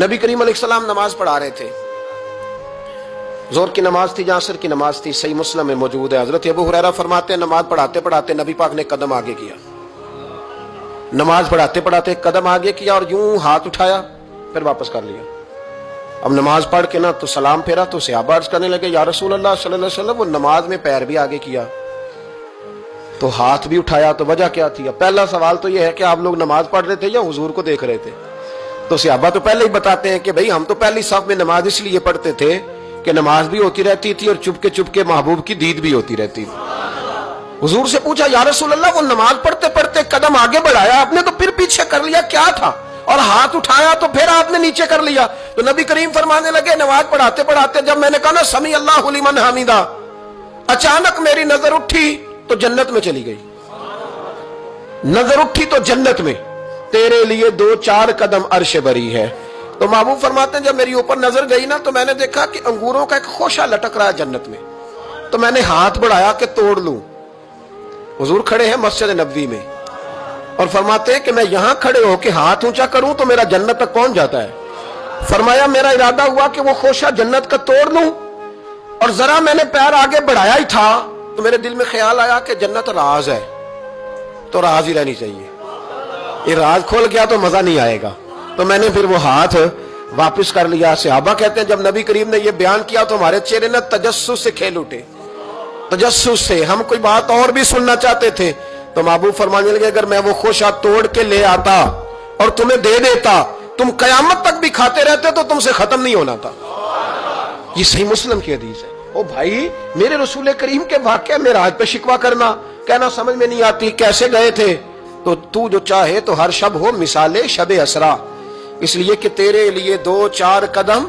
नबी करीम अलैहिस्सलाम नमाज पढ़ा रहे थे, जोर की नमाज थी, असर की नमाज थी, सही मुस्लिम में मौजूद है। हजरत अबू हुरैरा फरमाते हैं नमाज पढ़ाते पढ़ाते नबी पाक ने कदम आगे किया, नमाज पढ़ाते पढ़ाते कदम आगे किया और यूं हाथ उठाया फिर वापस कर लिया। अब नमाज पढ़ के ना तो सलाम फेरा तो सहाबा अर्ज करने लगे या रसूल अल्लाह सल्लल्लाहु अलैहि वसल्लम, वो नमाज में पैर भी आगे किया तो हाथ भी उठाया, तो वजह क्या थी? अब पहला सवाल तो यह है कि आप लोग नमाज पढ़ रहे थे या हुजूर को देख रहे थे? तो सहाबा तो पहले ही बताते हैं कि भाई हम तो पहली साफ में नमाज इसलिए पढ़ते थे कि नमाज भी होती रहती थी और चुपके चुपके महबूब की दीद भी होती रहती थी। हुजूर से पूछा या रसूल अल्लाह, वो नमाज पढ़ते पढ़ते कदम आगे बढ़ाया आपने तो फिर पीछे कर लिया, क्या था? और हाथ उठाया तो फिर आपने नीचे कर लिया। तो नबी करीम फरमाने लगे नमाज पढ़ाते पढ़ाते जब मैंने कहा ना समी अल्लाहु लिमन हमीदा, अचानक मेरी नजर उठी तो जन्नत में चली गई। नजर उठी तो जन्नत में, तेरे लिए 2-4 कदम अर्श बरी है। तो महबूब फरमाते हैं जब मेरी ऊपर नजर गई ना तो मैंने देखा कि अंगूरों का एक खोशा लटक रहा है जन्नत में, तो मैंने हाथ बढ़ाया कि तोड़ लूं। हुजूर खड़े हैं मस्जिद नबवी में और फरमाते हैं कि मैं यहां खड़े होकर हाथ ऊंचा करूं तो मेरा जन्नत तक पहुंच जाता है। फरमाया मेरा इरादा हुआ कि वो खोशा जन्नत का तोड़ लूं और जरा मैंने पैर आगे बढ़ाया ही था तो मेरे दिल में ख्याल आया कि जन्नत राज है तो राज ही रहनी चाहिए, ये राज खोल गया तो मजा नहीं आएगा। तो मैंने फिर वो हाथ वापस कर लिया। सहाबा कहते हैं जब नबी करीम ने ये बयान किया तो हमारे चेहरे ने तजस्सुस से खेल उठे, तजस्सुस से। हम कोई बात और भी सुनना चाहते थे तो महबूब फरमाने लगे अगर मैं वो खोशा तोड़ के ले आता और तुम्हें दे देता, तुम कयामत तक भी खाते रहते तो तुमसे खत्म नहीं होना था। ये सही मुस्लिम की हदीस है। ओ भाई, मेरे रसूल करीम के वाक़या में राज पे शिकवा करना, कहना समझ में नहीं आती कैसे गए थे। तो तू जो चाहे तो हर शब हो मिसाले शब असरा, इसलिए कि तेरे लिए 2-4 कदम